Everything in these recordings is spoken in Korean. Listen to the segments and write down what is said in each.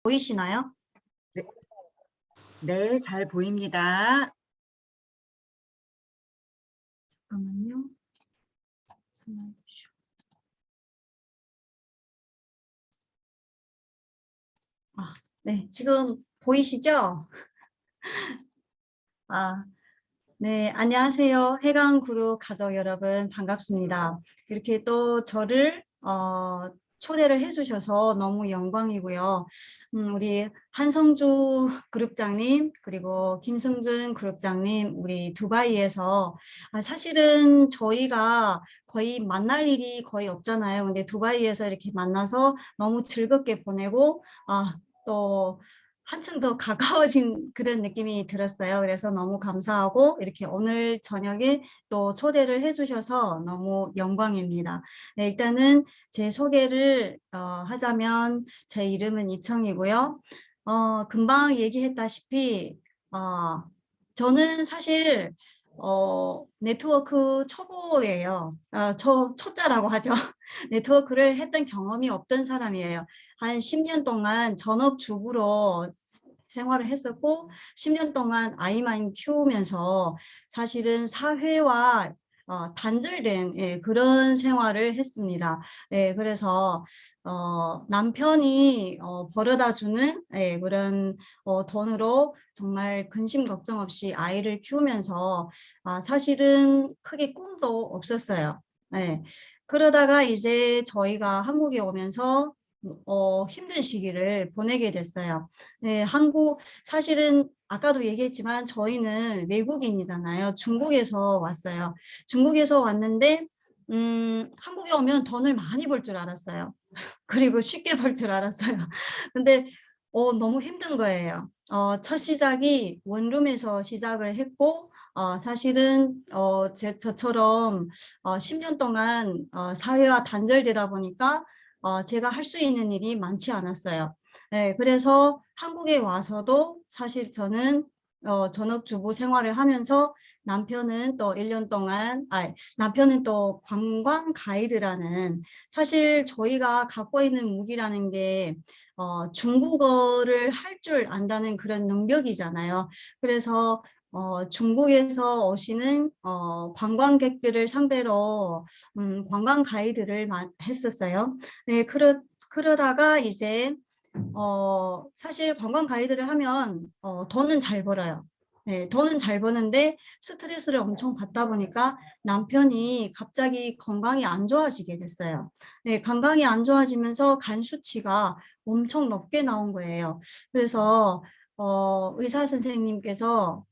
보이시나요? 네, 네, 잘 보입니다. 잠깐만요. 슬라이드쇼. 네, 지금 보이시죠? 아, 네, 안녕하세요. 해강그룹 가족 여러분, 반갑습니다. 이렇게 또 저를 초대를 해주셔서 너무 영광이고요. 우리 한성주 그룹장님, 그리고 김승준 그룹장님, 우리 두바이에서 사실은 저희가 거의 만날 일이 거의 없잖아요. 근데 두바이에서 이렇게 만나서 너무 즐겁게 보내고, 또 한층 더 가까워진 그런 느낌이 들었어요. 그래서 너무 감사하고 이렇게 오늘 저녁에 또 초대를 해주셔서 너무 영광입니다. 네, 일단은 제 소개를 하자면 제 이름은 이청이고요. 금방 얘기했다시피 저는 사실 네트워크 초보예요. 초짜라고 하죠. 네트워크를 했던 경험이 없던 사람이에요. 한 10년 동안 전업주부로 생활을 했었고 10년 동안 아이만 키우면서 사실은 사회와 단절된 그런 생활을 했습니다. 그래서 남편이 벌어다주는 그런 돈으로 정말 근심 걱정 없이 아이를 키우면서 사실은 크게 꿈도 없었어요. 그러다가 이제 저희가 한국에 오면서 힘든 시기를 보내게 됐어요. 사실은 아까도 얘기했지만 저희는 외국인이잖아요. 중국에서 왔어요. 중국에서 왔는데, 한국에 오면 돈을 많이 벌 줄 알았어요. 그리고 쉽게 벌 줄 알았어요. 근데 너무 힘든 거예요. 첫 시작이 원룸에서 시작을 했고, 사실은 저처럼 10년 동안 사회와 단절되다 보니까 제가 할 수 있는 일이 많지 않았어요. 그래서 한국에 와서도 사실 저는 전업주부 생활을 하면서 남편은 또 1년 동안, 남편은 또 관광 가이드라는, 사실 저희가 갖고 있는 무기라는 게 중국어를 할 줄 안다는 그런 능력이잖아요. 그래서 중국에서 오시는 관광객들을 상대로 관광 가이드를 했었어요. 그러다가 이제 사실 관광 가이드를 하면 돈은 잘 벌어요. 돈은 잘 버는데 스트레스를 엄청 받다 보니까 남편이 갑자기 건강이 안 좋아지게 됐어요. 건강이 안 좋아지면서 간 수치가 엄청 높게 나온 거예요. 그래서 의사 선생님께서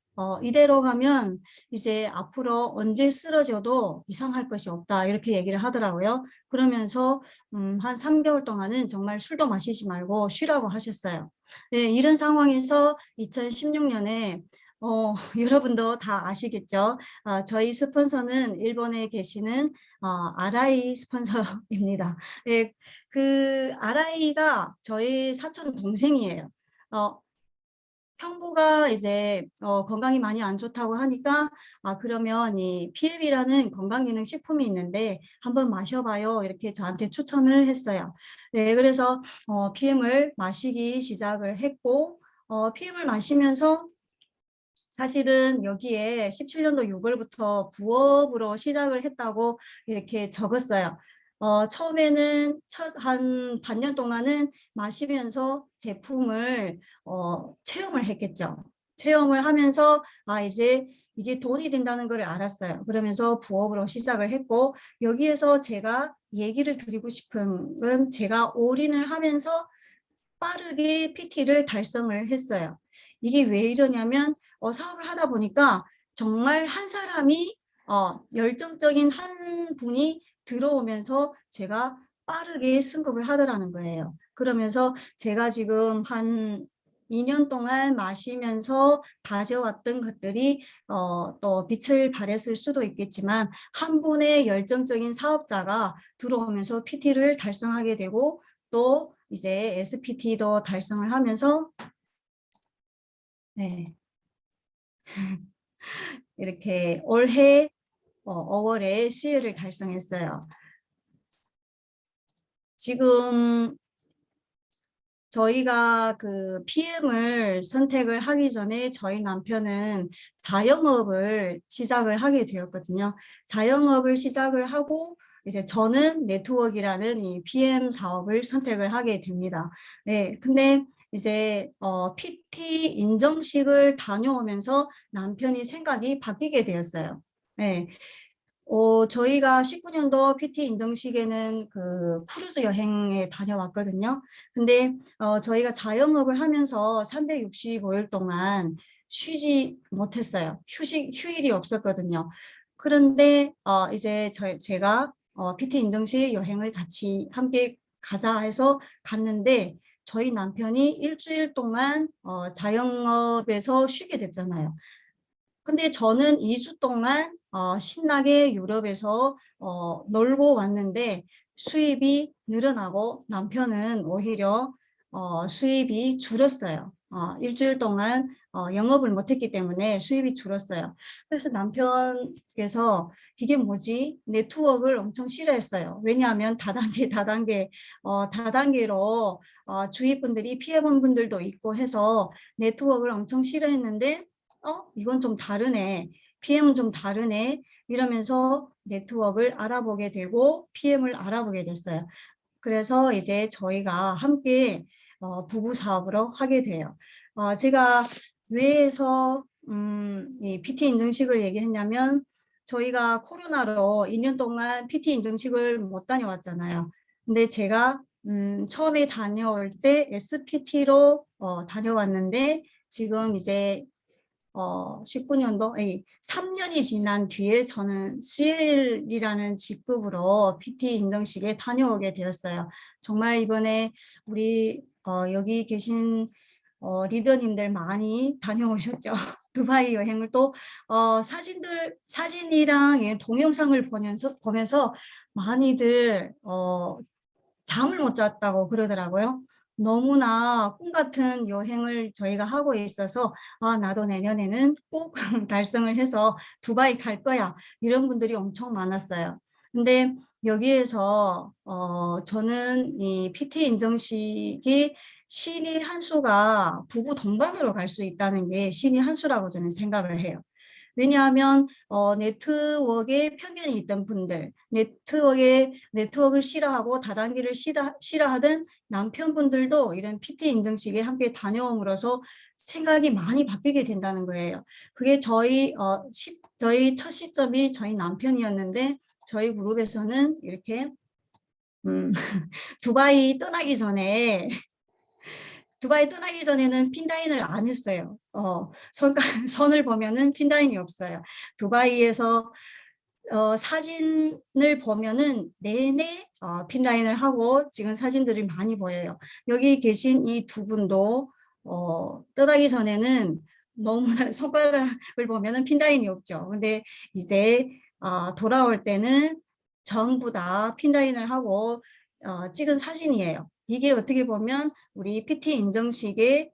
이대로 가면 이제 앞으로 언제 쓰러져도 이상할 것이 없다 이렇게 얘기를 하더라고요. 그러면서 한 3개월 동안은 정말 술도 마시지 말고 쉬라고 하셨어요. 이런 상황에서 2016년에 여러분도 다 아시겠죠? 저희 스폰서는 일본에 계시는 아라이 스폰서입니다. 그 아라이가 저희 사촌 동생이에요. 형부가 이제 건강이 많이 안 좋다고 하니까 그러면 이 PM이라는 건강기능식품이 있는데 한번 마셔봐요 이렇게 저한테 추천을 했어요. 그래서 PM을 마시기 시작을 했고 PM을 마시면서 사실은 여기에 17년도 6월부터 부업으로 시작을 했다고 이렇게 적었어요. 처음에는 한 반년 동안은 마시면서 제품을 체험을 했겠죠. 체험을 하면서 이제 이게 돈이 된다는 걸 알았어요. 그러면서 부업으로 시작을 했고 여기에서 제가 얘기를 드리고 싶은 건 제가 올인을 하면서 빠르게 PT를 달성을 했어요. 이게 왜 이러냐면 사업을 하다 보니까 정말 한 사람이 열정적인 한 분이 들어오면서 제가 빠르게 승급을 하더라는 거예요. 그러면서 제가 지금 한 2년 동안 마시면서 다져왔던 것들이 또 빛을 발했을 수도 있겠지만 한 분의 열정적인 사업자가 들어오면서 PT를 달성하게 되고 또 이제 SPT도 달성을 하면서 이렇게 올해 5월에 CL을 달성했어요. 지금 저희가 그 PM을 선택을 하기 전에 저희 남편은 자영업을 시작을 하게 되었거든요. 자영업을 시작을 하고 이제 저는 네트워크라는 이 PM 사업을 선택을 하게 됩니다. 네, 근데 이제 PT 인정식을 다녀오면서 남편이 생각이 바뀌게 되었어요. 네, 저희가 19년도 PT 인정식에는 그 크루즈 여행에 다녀왔거든요. 근데 저희가 자영업을 하면서 365일 동안 쉬지 못했어요. 휴일이 없었거든요. 그런데 이제 제가 PT 인정식 여행을 같이 함께 가자 해서 갔는데 저희 남편이 일주일 동안 자영업에서 쉬게 됐잖아요. 근데 저는 2주 동안 신나게 유럽에서 놀고 왔는데 수입이 늘어나고 남편은 오히려 수입이 줄었어요. 일주일 동안 영업을 못했기 때문에 수입이 줄었어요. 그래서 남편께서 이게 뭐지? 네트워크를 엄청 싫어했어요. 왜냐하면 다단계로 주위 분들이 피해본 분들도 있고 해서 네트워크를 엄청 싫어했는데 이건 좀 다르네. PM은 좀 다르네. 이러면서 네트워크를 알아보게 되고 PM을 알아보게 됐어요. 그래서 이제 저희가 함께 부부 사업으로 하게 돼요. 제가 왜해서 이 PT 인증식을 얘기했냐면 저희가 코로나로 2년 동안 PT 인증식을 못 다녀왔잖아요. 근데 제가 처음에 다녀올 때 SPT로 다녀왔는데 지금 이제 19년도, 3년이 지난 뒤에 저는 CL이라는 직급으로 PT 인정식에 다녀오게 되었어요. 정말 이번에 우리 여기 계신 리더님들 많이 다녀오셨죠. 두바이 여행을 또 사진이랑 동영상을 보면서 많이들 잠을 못 잤다고 그러더라고요. 너무나 꿈 같은 여행을 저희가 하고 있어서 나도 내년에는 꼭 달성을 해서 두바이 갈 거야. 이런 분들이 엄청 많았어요. 근데 여기에서 저는 이 PT 인정식이 신의 한 수가 부부 동반으로 갈 수 있다는 게 신의 한 수라고 저는 생각을 해요. 왜냐하면 네트워크에 편견이 있던 분들, 네트워크를 싫어하고 다단계를 싫어하던 남편분들도 이런 PT 인증식에 함께 다녀옴으로써 생각이 많이 바뀌게 된다는 거예요. 그게 저희 첫 시점이 저희 남편이었는데 저희 그룹에서는 이렇게 두바이 떠나기 전에 두바이 떠나기 전에는 핀라인을 안 했어요. 선을 보면은 핀라인이 없어요. 두바이에서 사진을 보면은 내내 핀라인을 하고 지금 사진들이 많이 보여요. 여기 계신 이 두 분도 떠나기 전에는 너무나 손가락을 보면은 핀라인이 없죠. 근데 이제 돌아올 때는 전부 다 핀라인을 하고 찍은 사진이에요. 이게 어떻게 보면 우리 PT 인정식의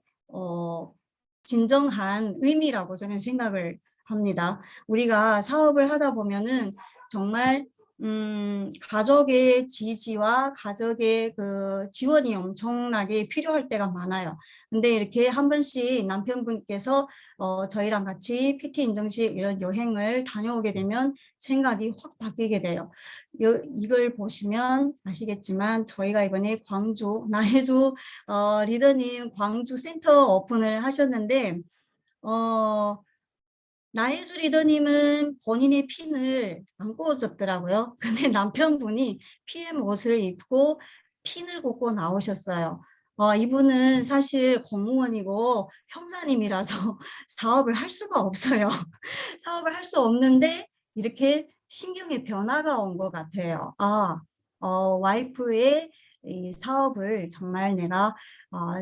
진정한 의미라고 저는 생각을 합니다. 우리가 사업을 하다 보면은 정말 가족의 지지와 가족의 그 지원이 엄청나게 필요할 때가 많아요. 근데 이렇게 한 번씩 남편분께서 저희랑 같이 PT 인정식 이런 여행을 다녀오게 되면 생각이 확 바뀌게 돼요. 이걸 보시면 아시겠지만 저희가 이번에 광주 나혜주 리더님 광주 센터 오픈을 하셨는데 나혜주 리더님은 본인의 핀을 안 꽂아줬더라고요. 근데 남편분이 PM 옷을 입고 핀을 꽂고 나오셨어요. 이분은 사실 공무원이고 형사님이라서 사업을 할 수가 없어요. 사업을 할 수 없는데 이렇게 신경의 변화가 온 것 같아요. 와이프의 이 사업을 정말 내가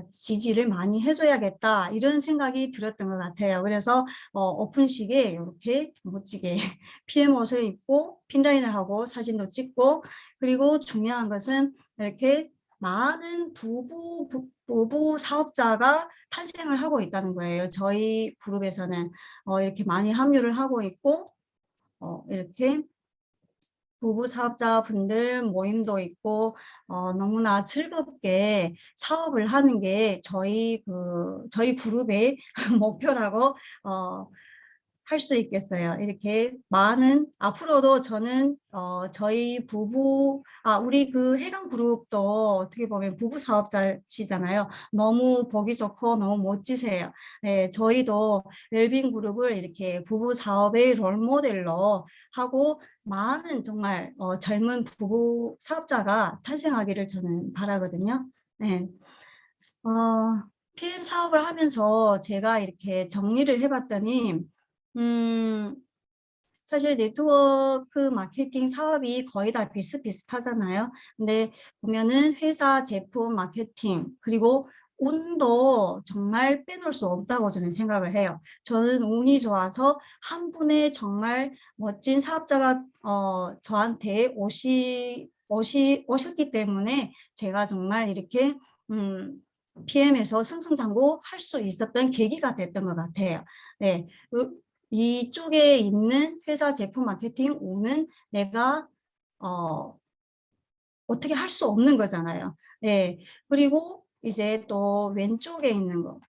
지지를 많이 해줘야겠다 이런 생각이 들었던 것 같아요. 그래서 오픈식에 이렇게 멋지게 PM 옷을 입고 핀라인을 하고 사진도 찍고 그리고 중요한 것은 이렇게 많은 부부 사업자가 탄생을 하고 있다는 거예요. 저희 그룹에서는 이렇게 많이 합류를 하고 있고 이렇게 부부 사업자분들 모임도 있고 너무나 즐겁게 사업을 하는 게 저희 그룹의 목표라고 할 수 있겠어요. 이렇게 많은 앞으로도 저는 저희 우리 그 해강 그룹도 어떻게 보면 부부 사업자시잖아요. 너무 보기 좋고 너무 멋지세요. 네, 저희도 웰빙 그룹을 이렇게 부부 사업의 롤 모델로 하고 많은 정말 젊은 부부 사업자가 탄생하기를 저는 바라거든요. 네. PM 사업을 하면서 제가 이렇게 정리를 해봤더니 음, 사실 네트워크 마케팅 사업이 거의 다 비슷비슷하잖아요. 근데 보면은 회사 제품 마케팅 그리고 운도 정말 빼놓을 수 없다고 저는 생각을 해요. 저는 운이 좋아서 한 분의 정말 멋진 사업자가 저한테 오셨기 때문에 제가 정말 이렇게 PM에서 승승장구 할 수 있었던 계기가 됐던 것 같아요. 네. 이쪽에 있는 회사 제품 마케팅 오는 내가 어떻게 할 수 없는 거잖아요. 네. 그리고 이제 또 왼쪽에 있는 거.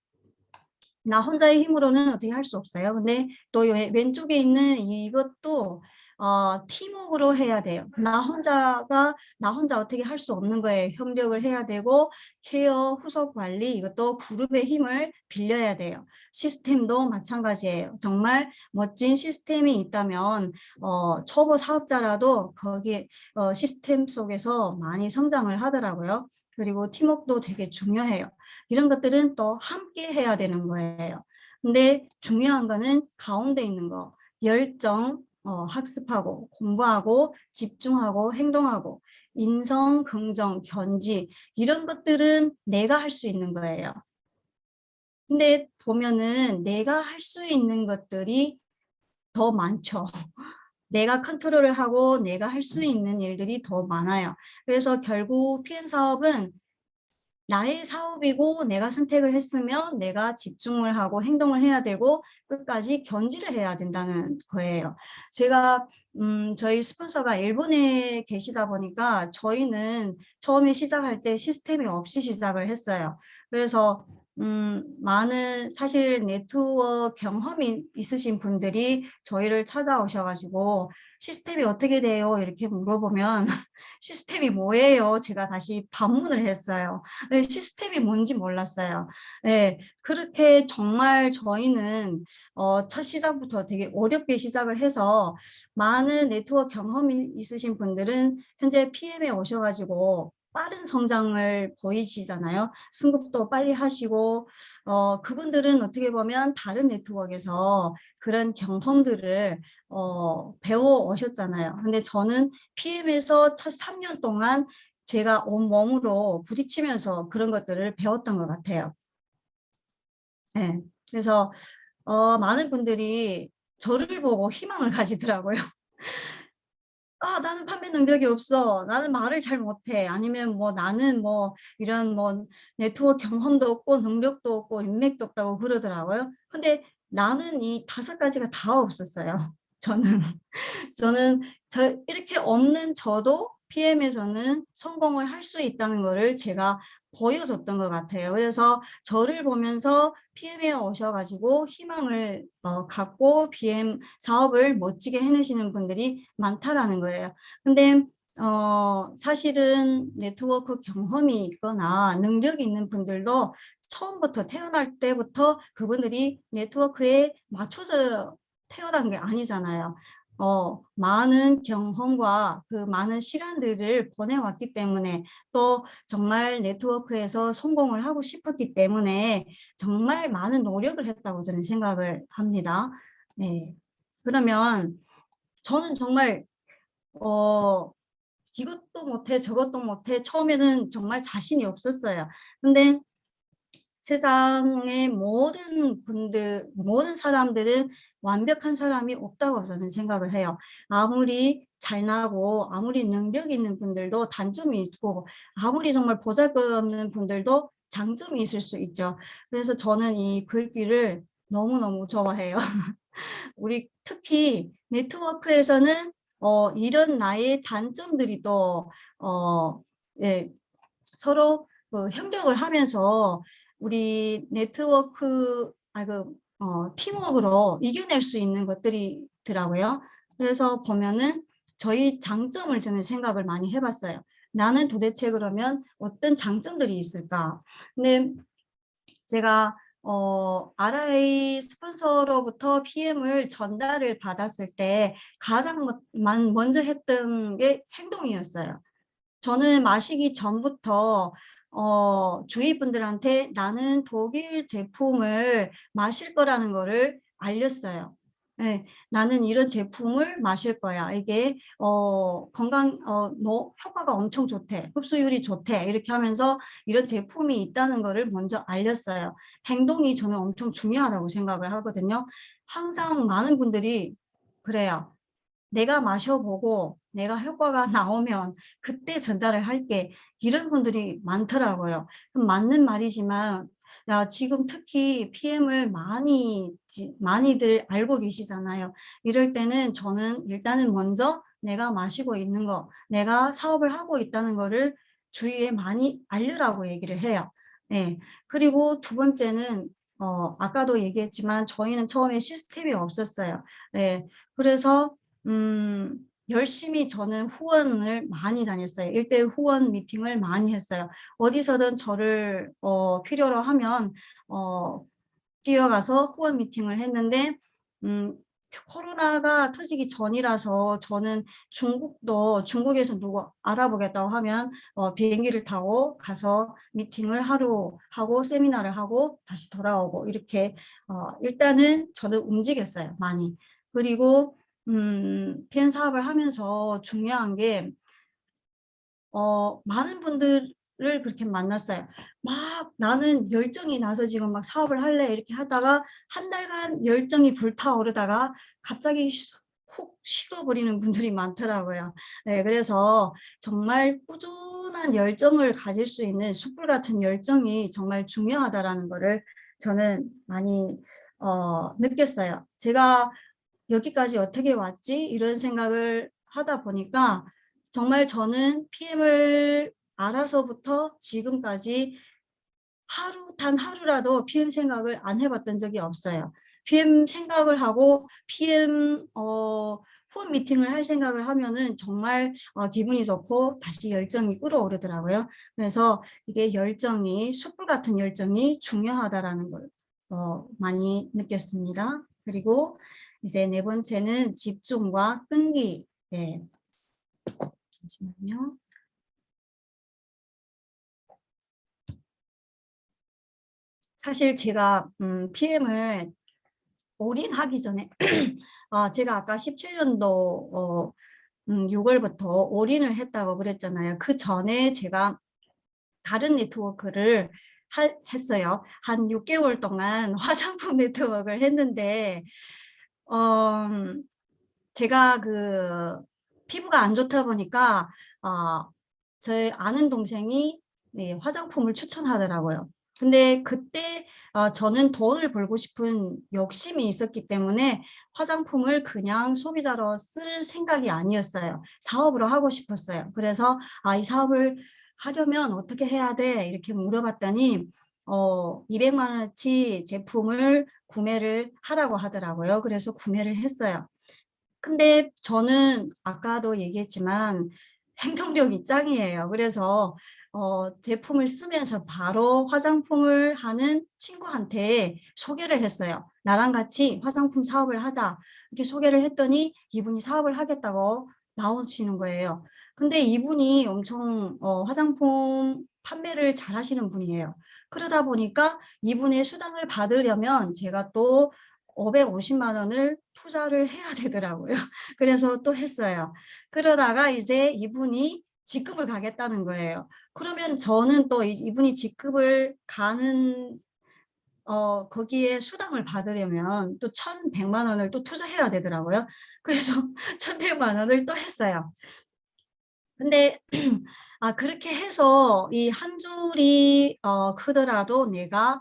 나 혼자의 힘으로는 어떻게 할 수 없어요. 근데 또 왼쪽에 있는 이것도 팀워크로 해야 돼요. 나 혼자 어떻게 할 수 없는 거에 협력을 해야 되고 케어, 후속 관리 이것도 그룹의 힘을 빌려야 돼요. 시스템도 마찬가지예요. 정말 멋진 시스템이 있다면 초보 사업자라도 거기에 시스템 속에서 많이 성장을 하더라고요. 그리고 팀워크도 되게 중요해요. 이런 것들은 또 함께 해야 되는 거예요. 근데 중요한 거는 가운데 있는 거, 열정, 학습하고 공부하고 집중하고 행동하고 인성, 긍정, 견지 이런 것들은 내가 할 수 있는 거예요. 근데 보면은 내가 할 수 있는 것들이 더 많죠. 내가 컨트롤을 하고 내가 할 수 있는 일들이 더 많아요. 그래서 결국 PM 사업은 나의 사업이고 내가 선택을 했으면 내가 집중을 하고 행동을 해야 되고 끝까지 견지를 해야 된다는 거예요. 제가 저희 스폰서가 일본에 계시다 보니까 저희는 처음에 시작할 때 시스템이 없이 시작을 했어요. 그래서 많은 사실 네트워크 경험이 있으신 분들이 저희를 찾아오셔가지고 시스템이 어떻게 돼요? 이렇게 물어보면 시스템이 뭐예요? 제가 다시 반문을 했어요. 네, 시스템이 뭔지 몰랐어요. 네, 그렇게 정말 저희는 첫 시작부터 되게 어렵게 시작을 해서 많은 네트워크 경험이 있으신 분들은 현재 PM에 오셔가지고 빠른 성장을 보이시잖아요. 승급도 빨리 하시고 그분들은 어떻게 보면 다른 네트워크에서 그런 경험들을 배워 오셨잖아요. 근데 저는 PM에서 첫 3년 동안 제가 온몸으로 부딪히면서 그런 것들을 배웠던 것 같아요. 네. 그래서 많은 분들이 저를 보고 희망을 가지더라고요. 나는 판매 능력이 없어. 나는 말을 잘 못해. 아니면 뭐 나는 뭐 이런 뭐 네트워크 경험도 없고 능력도 없고 인맥도 없다고 그러더라고요. 근데 나는 이 5가지가 다 없었어요. 저는. 이렇게 없는 저도 PM에서는 성공을 할 수 있다는 것을 제가 보여줬던 것 같아요. 그래서 저를 보면서 PM에 오셔가지고 희망을 갖고 PM 사업을 멋지게 해내시는 분들이 많다라는 거예요. 근데 사실은 네트워크 경험이 있거나 능력이 있는 분들도 처음부터 태어날 때부터 그분들이 네트워크에 맞춰서 태어난 게 아니잖아요. 많은 경험과 그 많은 시간들을 보내왔기 때문에 또 정말 네트워크에서 성공을 하고 싶었기 때문에 정말 많은 노력을 했다고 저는 생각을 합니다. 네. 그러면 저는 정말 이것도 못해 저것도 못해 처음에는 정말 자신이 없었어요. 근데 세상의 모든 사람들은 완벽한 사람이 없다고 저는 생각을 해요. 아무리 잘나고 아무리 능력 있는 분들도 단점이 있고 아무리 정말 보잘것없는 분들도 장점이 있을 수 있죠. 그래서 저는 이 글귀를 너무너무 좋아해요. 우리 특히 네트워크에서는 이런 나의 단점들이 또 예, 서로 협력을 하면서 우리 네트워크 팀워크로 이겨낼 수 있는 것들이 더라고요. 그래서 보면은 저희 장점을 저는 생각을 많이 해봤어요. 나는 도대체 그러면 어떤 장점들이 있을까? 근데 제가 RI 스폰서로부터 PM을 전달을 받았을 때 가장 먼저 했던 게 행동이었어요. 저는 마시기 전부터 주위 분들한테 나는 독일 제품을 마실 거라는 거를 알렸어요. 네, 나는 이런 제품을 마실 거야. 이게 효과가 엄청 좋대. 흡수율이 좋대. 이렇게 하면서 이런 제품이 있다는 거를 먼저 알렸어요. 행동이 저는 엄청 중요하다고 생각을 하거든요. 항상 많은 분들이 그래요. 내가 마셔보고 내가 효과가 나오면 그때 전달을 할게. 이런 분들이 많더라고요. 맞는 말이지만 지금 특히 PM을 많이들 알고 계시잖아요. 이럴 때는 저는 일단은 먼저 내가 마시고 있는 거, 내가 사업을 하고 있다는 거를 주위에 많이 알리라고 얘기를 해요. 네. 그리고 두 번째는 아까도 얘기했지만 저희는 처음에 시스템이 없었어요. 네. 그래서 열심히 저는 후원을 많이 다녔어요. 1대1 후원 미팅을 많이 했어요. 어디서든 저를 필요로 하면 뛰어가서 후원 미팅을 했는데 코로나가 터지기 전이라서 저는 중국에서 누구 알아보겠다고 하면 비행기를 타고 가서 미팅을 하루 하고 세미나를 하고 다시 돌아오고 이렇게 일단은 저는 움직였어요. 많이. 그리고 PM 사업을 하면서 중요한 게 많은 분들을 그렇게 만났어요. 막 나는 열정이 나서 지금 막 사업을 할래 이렇게 하다가 한 달간 열정이 불타오르다가 갑자기 훅 식어버리는 분들이 많더라고요. 네, 그래서 정말 꾸준한 열정을 가질 수 있는 숯불 같은 열정이 정말 중요하다라는 거를 저는 많이 느꼈어요. 제가 여기까지 어떻게 왔지? 이런 생각을 하다 보니까 정말 저는 PM을 알아서부터 지금까지 단 하루라도 PM 생각을 안 해봤던 적이 없어요. PM 생각을 하고 PM 후원 미팅을 할 생각을 하면은 정말 기분이 좋고 다시 열정이 끌어오르더라고요. 그래서 이게 숯불 같은 열정이 중요하다라는 걸 많이 느꼈습니다. 그리고 이제 네 번째는 집중과 끈기. 네. 잠시만요. 사실 제가 PM을 올인하기 전에 제가 아까 17년도 6월부터 올인을 했다고 그랬잖아요. 그 전에 제가 다른 네트워크를 했어요. 한 6개월 동안 화장품 네트워크를 했는데 제가 피부가 안 좋다 보니까 제 아는 동생이 네, 화장품을 추천하더라고요. 근데 그때 저는 돈을 벌고 싶은 욕심이 있었기 때문에 화장품을 그냥 소비자로 쓸 생각이 아니었어요. 사업으로 하고 싶었어요. 그래서 이 사업을 하려면 어떻게 해야 돼? 이렇게 물어봤더니 200만 원어치 제품을 구매를 하라고 하더라고요. 그래서 구매를 했어요. 근데 저는 아까도 얘기했지만 행동력이 짱이에요. 그래서 제품을 쓰면서 바로 화장품을 하는 친구한테 소개를 했어요. 나랑 같이 화장품 사업을 하자. 이렇게 소개를 했더니 이분이 사업을 하겠다고 나오시는 거예요. 근데 이분이 엄청 화장품 판매를 잘 하시는 분이에요. 그러다 보니까 이분의 수당을 받으려면 제가 또 550만 원을 투자를 해야 되더라고요. 그래서 또 했어요. 그러다가 이제 이분이 직급을 가겠다는 거예요. 그러면 저는 또 이분이 직급을 가는 거기에 수당을 받으려면 또 1,100만 원을 또 투자해야 되더라고요. 그래서 1,100만 원을 또 했어요. 근데 그렇게 해서 이 한 줄이 크더라도 내가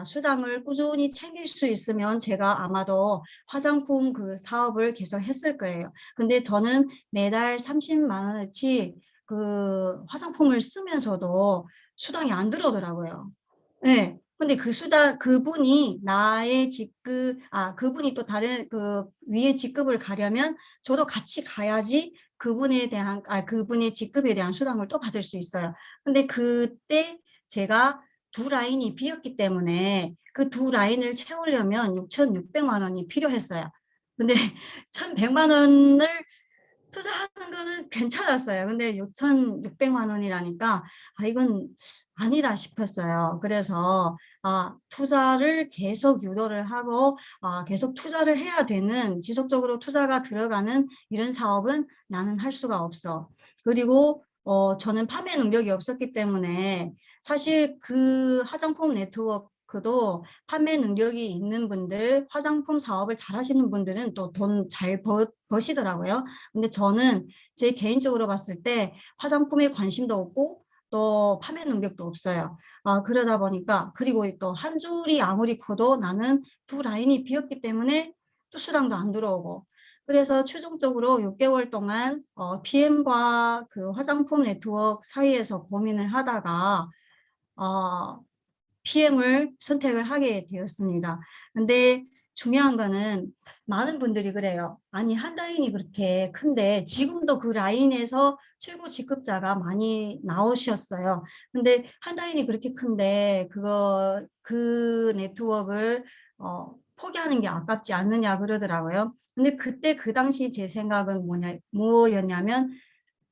수당을 꾸준히 챙길 수 있으면 제가 아마도 화장품 그 사업을 계속 했을 거예요. 근데 저는 매달 30만 원어치 그 화장품을 쓰면서도 수당이 안 들어오더라고요. 네. 근데 그 그분이 나의 그분이 또 다른 그 위에 직급을 가려면 저도 같이 가야지 그분의 직급에 대한 수당을 또 받을 수 있어요. 근데 그때 제가 두 라인이 비었기 때문에 그 두 라인을 채우려면 6,600만 원이 필요했어요. 근데 1,100만 원을 투자하는 거는 괜찮았어요. 근데 6,600만 원이라니까 이건 아니다 싶었어요. 그래서 투자를 계속 유도를 하고 계속 투자를 해야 되는 지속적으로 투자가 들어가는 이런 사업은 나는 할 수가 없어. 그리고 저는 판매 능력이 없었기 때문에 사실 그 화장품 네트워크도 판매 능력이 있는 분들, 화장품 사업을 잘 하시는 분들은 또 돈 잘 버시더라고요. 근데 저는 제 개인적으로 봤을 때 화장품에 관심도 없고 또 판매 능력도 없어요. 그러다 보니까 그리고 또 한 줄이 아무리 커도 나는 두 라인이 비었기 때문에 또 수당도 안 들어오고 그래서 최종적으로 6개월 동안 PM과 그 화장품 네트워크 사이에서 고민을 하다가 PM을 선택을 하게 되었습니다. 근데 중요한 거는 많은 분들이 그래요. 아니, 한 라인이 그렇게 큰데 지금도 그 라인에서 최고 직급자가 많이 나오셨어요. 근데 한 라인이 그렇게 큰데 그 네트워크를 포기하는 게 아깝지 않느냐 그러더라고요. 근데 그때 그 당시 제 생각은 뭐였냐면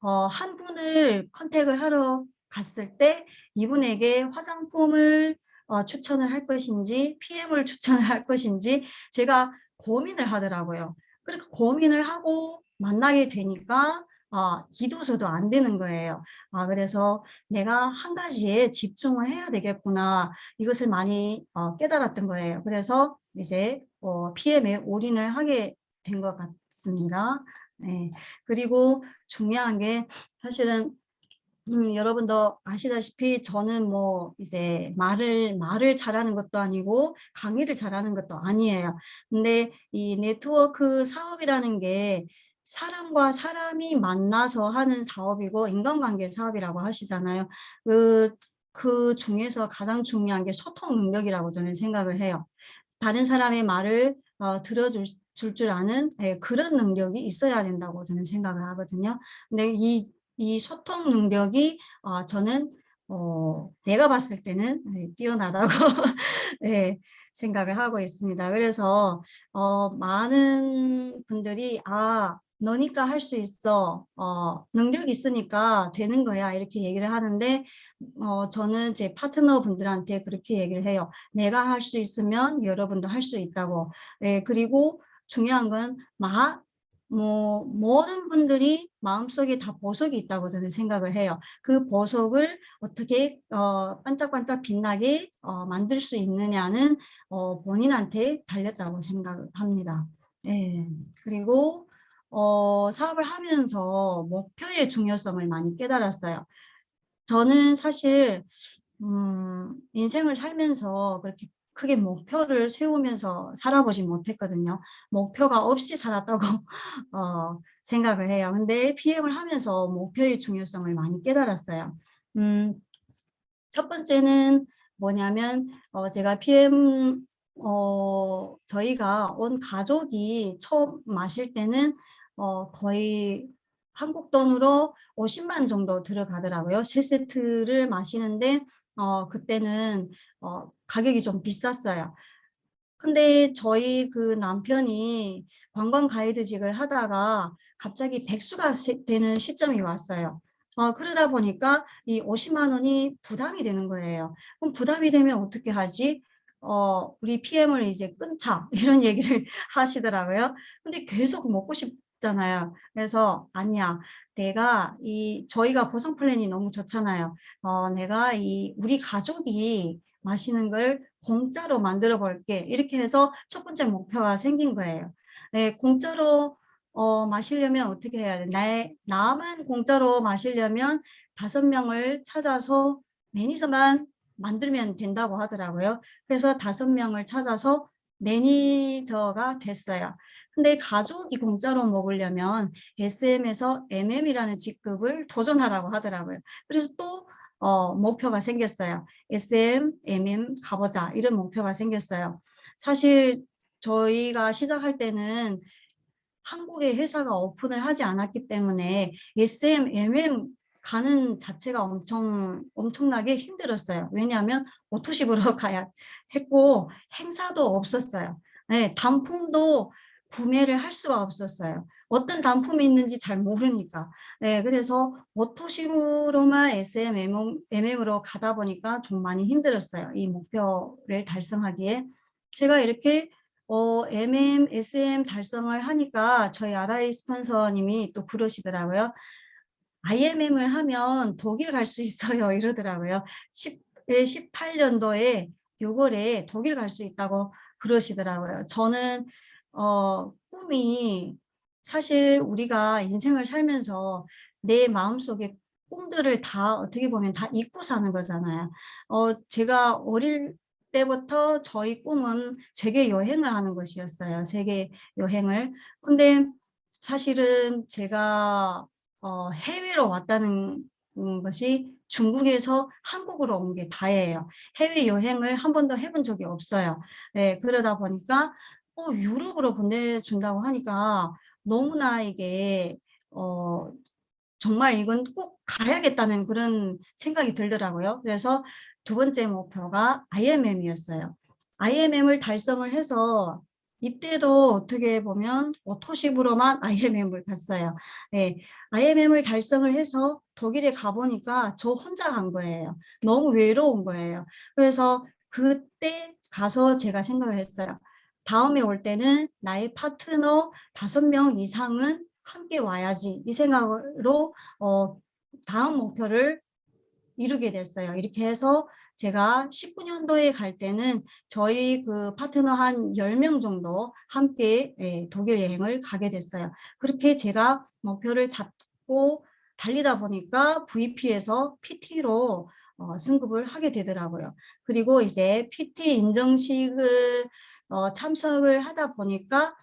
한 분을 컨택을 하러 갔을 때 이분에게 화장품을 추천을 할 것인지 PM을 추천을 할 것인지 제가 고민을 하더라고요. 그렇게 고민을 하고 만나게 되니까 기도서도 안 되는 거예요. 그래서 내가 한 가지에 집중을 해야 되겠구나. 이것을 많이 깨달았던 거예요. 그래서 이제 PM에 올인을 하게 된 것 같습니다. 네. 그리고 중요한 게 사실은 여러분도 아시다시피 저는 뭐 이제 말을 잘하는 것도 아니고 강의를 잘하는 것도 아니에요. 근데 이 네트워크 사업이라는 게 사람과 사람이 만나서 하는 사업이고 인간관계 사업이라고 하시잖아요. 그 중에서 가장 중요한 게 소통 능력이라고 저는 생각을 해요. 다른 사람의 말을 들어줄 줄 아는 그런 능력이 있어야 된다고 저는 생각을 하거든요. 근데 이 소통 능력이 저는 내가 봤을 때는 뛰어나다고 네, 생각을 하고 있습니다. 그래서 많은 분들이 너니까 할 수 있어. 능력 있으니까 되는 거야. 이렇게 얘기를 하는데 저는 제 파트너 분들한테 그렇게 얘기를 해요. 내가 할 수 있으면 여러분도 할 수 있다고. 그리고 중요한 건 모든 분들이 마음속에 다 보석이 있다고 저는 생각을 해요. 그 보석을 어떻게 반짝반짝 빛나게 만들 수 있느냐는 본인한테 달렸다고 생각을 합니다. 그리고 사업을 하면서 목표의 중요성을 많이 깨달았어요. 저는 사실 인생을 살면서 그렇게 크게 목표를 세우면서 살아보지 못했거든요. 목표가 없이 살았다고 생각을 해요. 근데 PM을 하면서 목표의 중요성을 많이 깨달았어요. 음, 첫 번째는 뭐냐면 제가 PM 저희가 온 가족이 처음 마실 때는 거의 한국 돈으로 50만 정도 들어가더라고요. 세 세트를 마시는데 그때는 가격이 좀 비쌌어요. 근데 저희 그 남편이 관광 가이드직을 하다가 갑자기 백수가 되는 시점이 왔어요. 그러다 보니까 이 50만 원이 부담이 되는 거예요. 그럼 부담이 되면 어떻게 하지? 우리 PM을 이제 끊자 이런 얘기를 하시더라고요. 근데 계속 먹고 싶잖아요. 그래서 아니야. 저희가 보상 플랜이 너무 좋잖아요. 내가 우리 가족이 마시는 걸 공짜로 만들어 볼게. 이렇게 해서 첫 번째 목표가 생긴 거예요. 네, 공짜로 마시려면 어떻게 해야 돼? 나만 공짜로 마시려면 5명을 찾아서 매니저만 만들면 된다고 하더라고요. 그래서 5명을 찾아서 매니저가 됐어요. 근데 가족이 공짜로 먹으려면 SM에서 MM이라는 직급을 도전하라고 하더라고요. 그래서 또 목표가 생겼어요. SM, MM 가보자 이런 목표가 생겼어요. 사실 저희가 시작할 때는 한국에 회사가 오픈을 하지 않았기 때문에 SM, MM 가는 자체가 엄청나게 힘들었어요. 왜냐하면 오토십으로 가야 했고 행사도 없었어요. 네, 단품도 구매를 할 수가 없었어요. 어떤 단품이 있는지 잘 모르니까. 네, 그래서 오토십으로만 SM, MM으로 가다 보니까 좀 많이 힘들었어요. 이 목표를 달성하기에. 제가 이렇게 MM, SM 달성을 하니까 저희 RI 스폰서님이 또 그러시더라고요. IMM을 하면 독일 갈 수 있어요. 이러더라고요. 18년도에 6월에 독일 갈 수 있다고 그러시더라고요. 저는 꿈이 사실 우리가 인생을 살면서 내 마음속에 꿈들을 다 어떻게 보면 다 잊고 사는 거잖아요. 제가 어릴 때부터 저희 꿈은 세계 여행을 하는 것이었어요. 세계 여행을. 근데 사실은 제가 해외로 왔다는 것이 중국에서 한국으로 온 게 다예요. 해외 여행을 한 번도 해본 적이 없어요. 네, 그러다 보니까 유럽으로 보내준다고 하니까 너무나 이게 정말 이건 꼭 가야겠다는 그런 생각이 들더라고요. 그래서 2번째 목표가 IMM이었어요. IMM을 달성을 해서 이때도 어떻게 보면 오토십으로만 IMM을 갔어요. 네, IMM을 달성을 해서 독일에 가보니까 저 혼자 간 거예요. 너무 외로운 거예요. 그래서 그때 가서 제가 생각을 했어요. 다음에 올 때는 나의 파트너 5명 이상은 함께 와야지 이 생각으로 다음 목표를 이루게 됐어요. 이렇게 해서 제가 19년도에 갈 때는 저희 그 파트너 한 10명 정도 함께 독일 여행을 가게 됐어요. 그렇게 제가 목표를 잡고 달리다 보니까 VP에서 PT로 승급을 하게 되더라고요. 그리고 이제 PT 인정식을 참석을 하다 보니까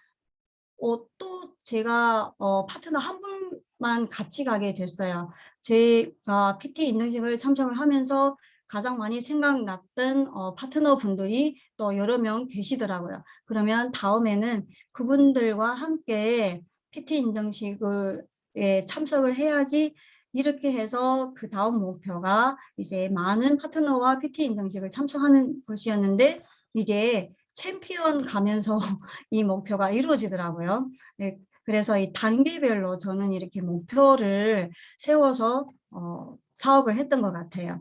또 제가 파트너 한 분만 같이 가게 됐어요. 제가 PT 인증식을 참석을 하면서 가장 많이 생각났던 파트너 분들이 또 여러 명 계시더라고요. 그러면 다음에는 그분들과 함께 PT 인증식을 참석을 해야지 이렇게 해서 그 다음 목표가 이제 많은 파트너와 PT 인증식을 참석하는 것이었는데 이게 챔피언 가면서 이 목표가 이루어지더라고요. 네, 그래서 이 단계별로 저는 이렇게 목표를 세워서 사업을 했던 것 같아요.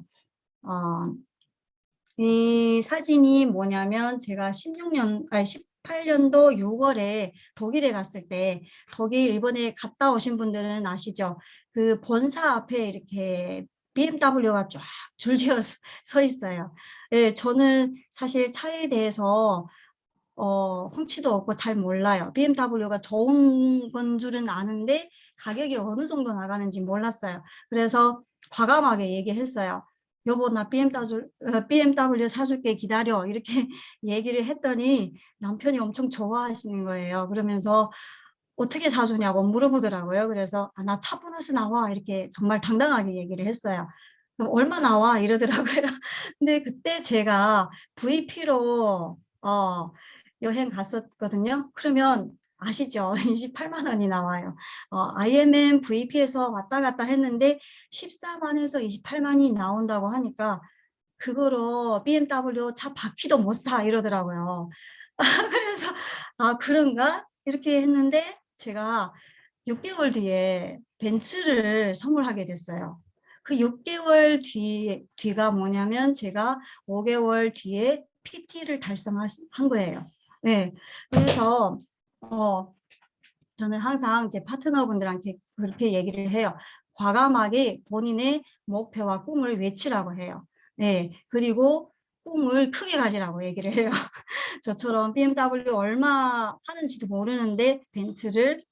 이 사진이 뭐냐면 제가 18년도 6월에 독일에 갔을 때 독일 일본에 갔다 오신 분들은 아시죠? 그 본사 앞에 이렇게 BMW가 쫙 줄지어 서 있어요. 예, 저는 사실 차에 대해서 훔치도 없고 잘 몰라요. BMW가 좋은 건 줄은 아는데 가격이 어느 정도 나가는지 몰랐어요. 그래서 과감하게 얘기했어요. 여보, 나 BMW 사줄게 기다려. 이렇게 얘기를 했더니 남편이 엄청 좋아하시는 거예요. 그러면서 어떻게 사주냐고 물어보더라고요. 그래서 나 차 보너스 나와. 이렇게 정말 당당하게 얘기를 했어요. 그럼 얼마 나와? 이러더라고요. 근데 그때 제가 VP로 여행 갔었거든요. 그러면 아시죠? 28만 원이 나와요. IMM VP에서 왔다 갔다 했는데 14만에서 28만이 나온다고 하니까 그거로 BMW 차 바퀴도 못 사 이러더라고요. 그래서 그런가? 이렇게 했는데 제가 6개월 뒤에 벤츠를 선물하게 됐어요. 그 6개월 뒤가 뭐냐면 제가 5개월 뒤에 PT를 달성한 거예요. 네. 그래서 저는 항상 제 파트너분들한테 그렇게 얘기를 해요. 과감하게 본인의 목표와 꿈을 외치라고 해요. 네. 그리고 꿈을 크게 가지라고 얘기를 해요. 저처럼 BMW 얼마 하는지도 모르는데 벤츠를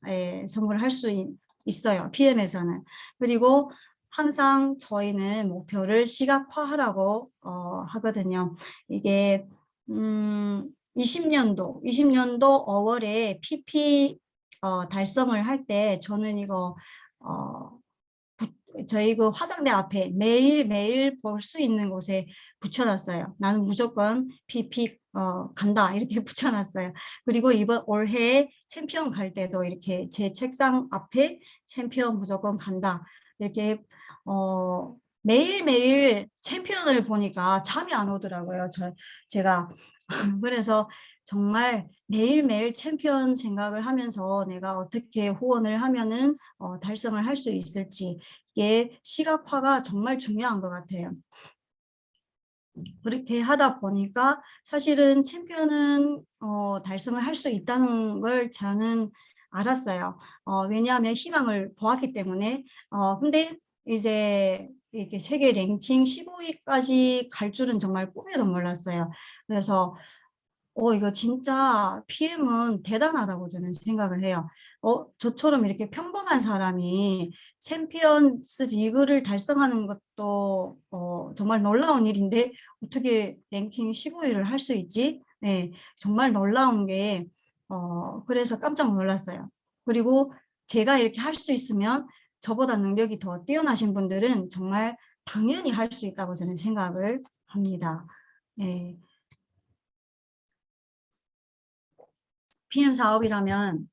선물할 수 있어요. PM에서는. 그리고 항상 저희는 목표를 시각화하라고 하거든요. 이게 20년도 5월에 PP 달성을 할 때 저는 이거 저희 그 화장대 앞에 매일매일 볼 수 있는 곳에 붙여놨어요. 나는 무조건 PP 간다 이렇게 붙여놨어요. 그리고 이번 올해 챔피언 갈 때도 이렇게 제 책상 앞에 챔피언 무조건 간다 이렇게 매일매일 챔피언을 보니까 잠이 안 오더라고요. 제가 그래서 정말 매일매일 챔피언 생각을 하면서 내가 어떻게 후원을 하면은 달성을 할 수 있을지 이게 시각화가 정말 중요한 것 같아요. 그렇게 하다 보니까 사실은 챔피언은 달성을 할 수 있다는 걸 저는 알았어요. 왜냐하면 희망을 보았기 때문에. 근데 이제 이렇게 세계 랭킹 15위까지 갈 줄은 정말 꿈에도 몰랐어요. 그래서 이거 진짜 PM은 대단하다고 저는 생각을 해요. 저처럼 이렇게 평범한 사람이 챔피언스 리그를 달성하는 것도 정말 놀라운 일인데 어떻게 랭킹 15위를 할 수 있지? 네, 정말 놀라운 게 그래서 깜짝 놀랐어요. 그리고 제가 이렇게 할 수 있으면 저보다 능력이 더 뛰어나신 분들은 정말 당연히 할 수 있다고 저는 생각을 합니다. 네. PM 사업이라면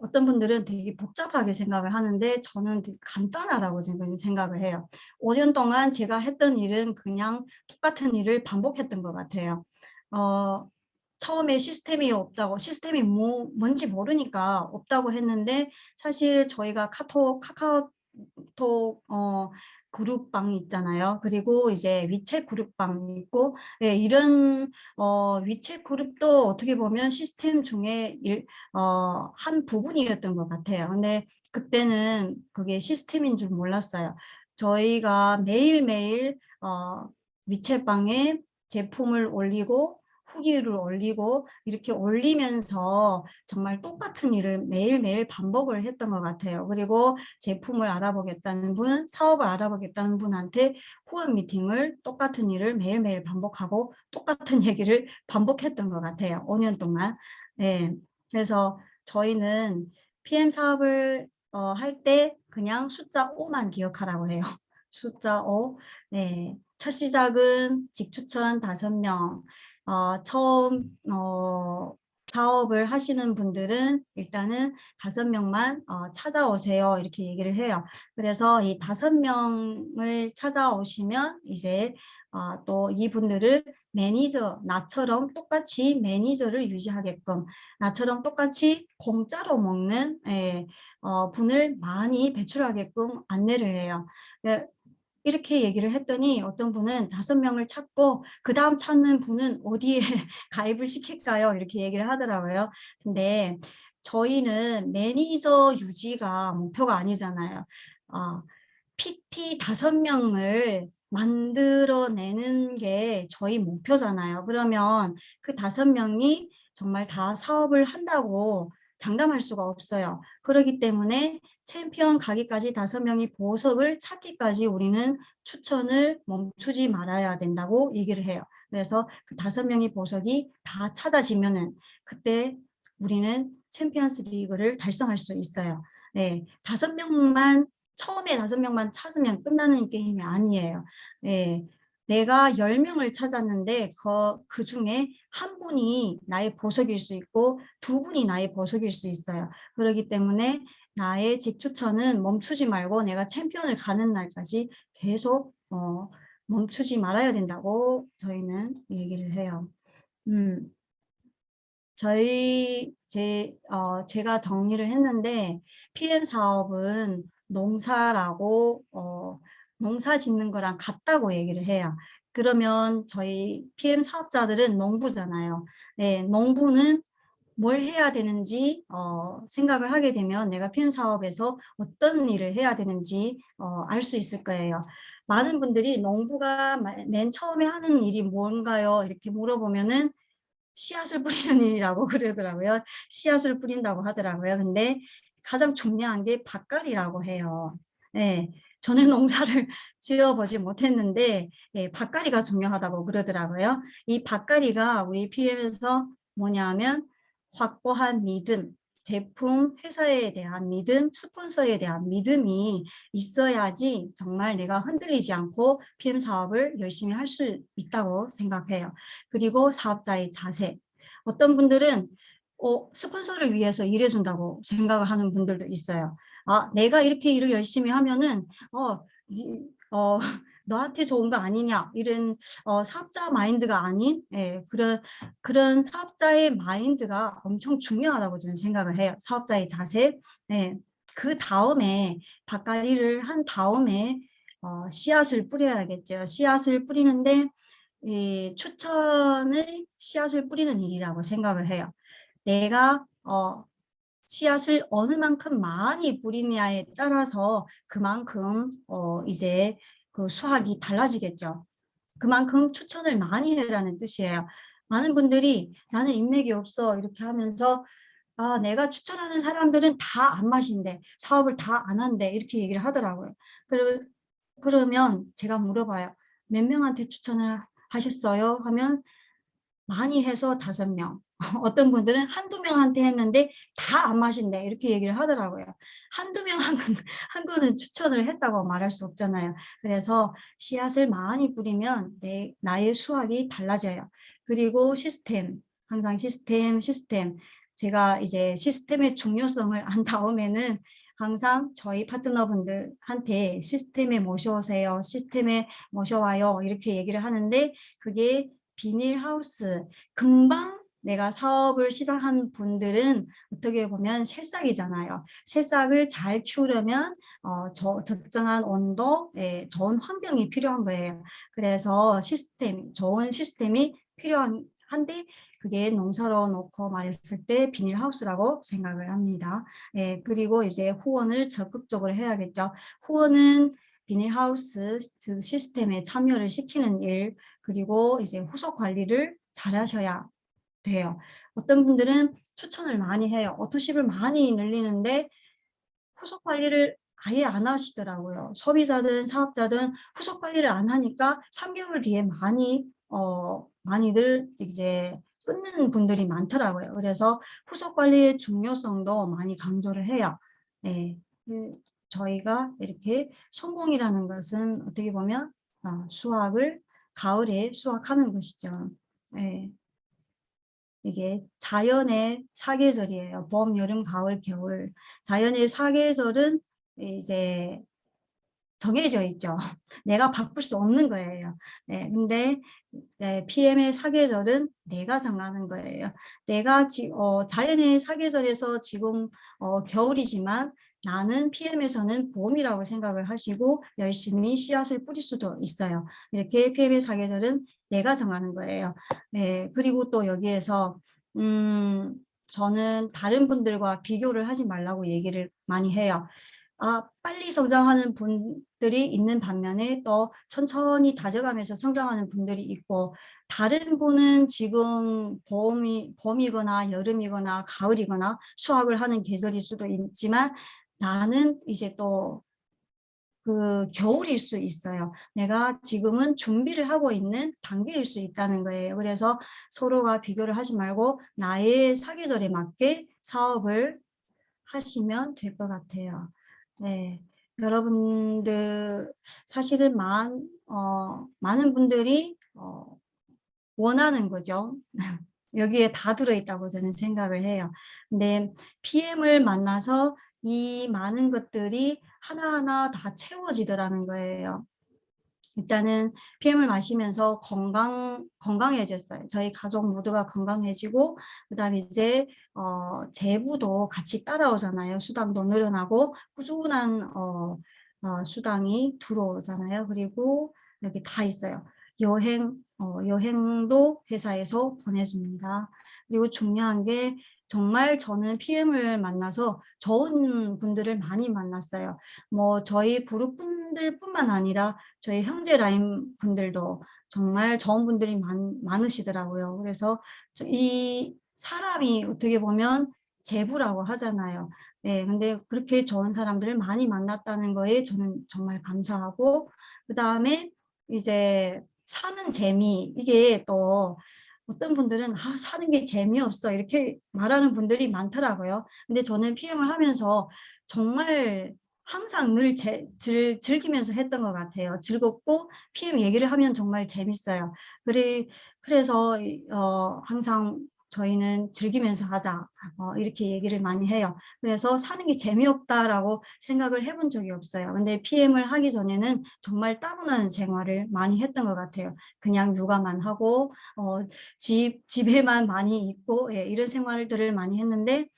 어떤 분들은 되게 복잡하게 생각을 하는데 저는 되게 간단하다고 생각을 해요. 5년 동안 제가 했던 일은 그냥 똑같은 일을 반복했던 것 같아요. 처음에 시스템이 없다고, 시스템이 뭔지 모르니까 없다고 했는데 사실 저희가 카카오톡 그룹방이 있잖아요. 그리고 이제 위챗 그룹방이 있고, 네, 이런 위챗 그룹도 어떻게 보면 시스템 중에 한 부분이었던 것 같아요. 근데 그때는 그게 시스템인 줄 몰랐어요. 저희가 매일매일 위챗방에 제품을 올리고 후기를 올리고 이렇게 올리면서 정말 똑같은 일을 매일매일 반복을 했던 것 같아요. 그리고 제품을 알아보겠다는 분, 사업을 알아보겠다는 분한테 후원 미팅을 똑같은 일을 매일매일 반복하고 똑같은 얘기를 반복했던 것 같아요. 5년 동안. 네. 그래서 저희는 PM 사업을 할 때 그냥 숫자 5만 기억하라고 해요. 숫자 5. 네. 첫 시작은 직추천 5명. 처음 사업을 하시는 분들은 일단은 5명만 찾아오세요. 이렇게 얘기를 해요. 그래서 이 5명을 찾아오시면 이제 또 이분들을 매니저, 나처럼 똑같이 매니저를 유지하게끔 나처럼 똑같이 공짜로 먹는 분을 많이 배출하게끔 안내를 해요. 네, 이렇게 얘기를 했더니 어떤 분은 5명을 찾고 그 다음 찾는 분은 어디에 가입을 시킬까요? 이렇게 얘기를 하더라고요. 근데 저희는 매니저 유지가 목표가 아니잖아요. PT 5명을 만들어내는 게 저희 목표잖아요. 그러면 그 5명이 정말 다 사업을 한다고 장담할 수가 없어요. 그렇기 때문에 챔피언 가기까지 5명이 보석을 찾기까지 우리는 추천을 멈추지 말아야 된다고 얘기를 해요. 그래서 그 5명이 보석이 다 찾아지면은 그때 우리는 챔피언스 리그를 달성할 수 있어요. 네, 5명만 처음에 5명만 찾으면 끝나는 게임이 아니에요. 네, 내가 10명을 찾았는데 그 중에 한 분이 나의 보석일 수 있고 2분이 나의 보석일 수 있어요. 그렇기 때문에 나의 직추천은 멈추지 말고 내가 챔피언을 가는 날까지 계속 멈추지 말아야 된다고 저희는 얘기를 해요. 제가 정리를 했는데 PM 사업은 농사라고 농사 짓는 거랑 같다고 얘기를 해요. 그러면 저희 PM 사업자들은 농부잖아요. 네, 농부는 뭘 해야 되는지 생각을 하게 되면 내가 PM 사업에서 어떤 일을 해야 되는지 알 수 있을 거예요. 많은 분들이 농부가 맨 처음에 하는 일이 뭔가요? 이렇게 물어보면은 씨앗을 뿌리는 일이라고 그러더라고요. 씨앗을 뿌린다고 하더라고요. 근데 가장 중요한 게 밭갈이라고 해요. 예, 저는 농사를 지어보지 못했는데 예, 밭갈이가 중요하다고 그러더라고요. 이 밭갈이가 우리 PM에서 뭐냐면 확고한 믿음, 제품, 회사에 대한 믿음, 스폰서에 대한 믿음이 있어야지 정말 내가 흔들리지 않고 PM 사업을 열심히 할 수 있다고 생각해요. 그리고 사업자의 자세. 어떤 분들은 스폰서를 위해서 일해준다고 생각을 하는 분들도 있어요. 아, 내가 이렇게 일을 열심히 하면은, 이- 어, 너한테 좋은 거 아니냐, 이런, 사업자 마인드가 아닌, 예, 그런 사업자의 마인드가 엄청 중요하다고 저는 생각을 해요. 사업자의 자세. 예. 그 다음에, 밭갈이를 한 다음에, 씨앗을 뿌려야겠죠. 씨앗을 뿌리는데, 이 추천의 씨앗을 뿌리는 일이라고 생각을 해요. 내가, 씨앗을 어느 만큼 많이 뿌리냐에 따라서 그만큼 이제 그 수확이 달라지겠죠. 그만큼 추천을 많이 해라는 뜻이에요. 많은 분들이 나는 인맥이 없어 이렇게 하면서 아, 내가 추천하는 사람들은 다 안 마신대, 사업을 다 안 한대 이렇게 얘기를 하더라고요. 그러면 제가 물어봐요. 몇 명한테 추천을 하셨어요? 하면 많이 해서 5명. 어떤 분들은 한두 명한테 했는데 다 안 마신대. 이렇게 얘기를 하더라고요. 한두 명 한 거는 추천을 했다고 말할 수 없잖아요. 그래서 씨앗을 많이 뿌리면 나의 수확이 달라져요. 그리고 시스템, 항상 시스템. 제가 이제 시스템의 중요성을 안 다음에는 항상 저희 파트너분들한테 시스템에 모셔오세요. 시스템에 모셔와요. 이렇게 얘기를 하는데 그게 비닐하우스, 금방 내가 사업을 시작한 분들은 어떻게 보면 새싹이잖아요. 새싹을 잘 키우려면 적정한 온도, 좋은 환경이 필요한 거예요. 그래서 좋은 시스템이 필요한데 그게 농사로 놓고 말했을 때 비닐하우스라고 생각을 합니다. 예, 그리고 이제 후원을 적극적으로 해야겠죠. 후원은 비닐하우스 시스템에 참여를 시키는 일, 그리고 이제 후속 관리를 잘 하셔야 돼요. 어떤 분들은 추천을 많이 해요. 오토십을 많이 늘리는데 후속 관리를 아예 안 하시더라고요. 소비자든 사업자든 후속 관리를 안 하니까 3개월 뒤에 많이들 이제 끊는 분들이 많더라고요. 그래서 후속 관리의 중요성도 많이 강조를 해요. 네. 저희가 이렇게 성공이라는 것은 어떻게 보면 가을에 수확하는 것이죠. 네. 이게 자연의 사계절이에요. 봄, 여름, 가을, 겨울. 자연의 사계절은 이제 정해져 있죠. 내가 바꿀 수 없는 거예요. 네, 근데 이제 PM의 사계절은 내가 정하는 거예요. 자연의 사계절에서 지금 겨울이지만 나는 PM에서는 봄이라고 생각을 하시고 열심히 씨앗을 뿌릴 수도 있어요. 이렇게 PM의 사계절은 내가 정하는 거예요. 네, 그리고 또 여기에서 저는 다른 분들과 비교를 하지 말라고 얘기를 많이 해요. 빨리 성장하는 분들이 있는 반면에 또 천천히 다져가면서 성장하는 분들이 있고, 다른 분은 지금 봄이거나 여름이거나 가을이거나 수확을 하는 계절일 수도 있지만 나는 이제 또 그 겨울일 수 있어요. 내가 지금은 준비를 하고 있는 단계일 수 있다는 거예요. 그래서 서로가 비교를 하지 말고 나의 사계절에 맞게 사업을 하시면 될 것 같아요. 네. 여러분들, 사실은 많은 분들이 원하는 거죠. 여기에 다 들어있다고 저는 생각을 해요. 근데 PM을 만나서 이 많은 것들이 하나하나 다 채워지더라는 거예요. 일단은 PM을 마시면서 건강해졌어요. 저희 가족 모두가 건강해지고, 그 다음에 이제, 재부도 같이 따라오잖아요. 수당도 늘어나고, 꾸준한, 수당이 들어오잖아요. 그리고 여기 다 있어요. 여행도 회사에서 보내줍니다. 그리고 중요한 게, 정말 저는 PM을 만나서 좋은 분들을 많이 만났어요. 뭐, 저희 그룹 분들뿐만 아니라 저희 형제 라인 분들도 정말 좋은 분들이 많으시더라고요. 그래서 이 사람이 어떻게 보면 제부라고 하잖아요. 네, 근데 그렇게 좋은 사람들을 많이 만났다는 거에 저는 정말 감사하고, 그 다음에 이제 사는 재미, 이게 또 어떤 분들은 사는 게 재미없어 이렇게 말하는 분들이 많더라고요. 근데 저는 PM을 하면서 정말 항상 늘 즐기면서 했던 것 같아요. 즐겁고 PM 얘기를 하면 정말 재밌어요. 그래서 항상 저희는 즐기면서 하자 이렇게 얘기를 많이 해요. 그래서 사는 게 재미없다라고 생각을 해본 적이 없어요. 근데 PM을 하기 전에는 정말 따분한 생활을 많이 했던 것 같아요. 그냥 육아만 하고 집에만 많이 있고 이런 생활들을 많이 했는데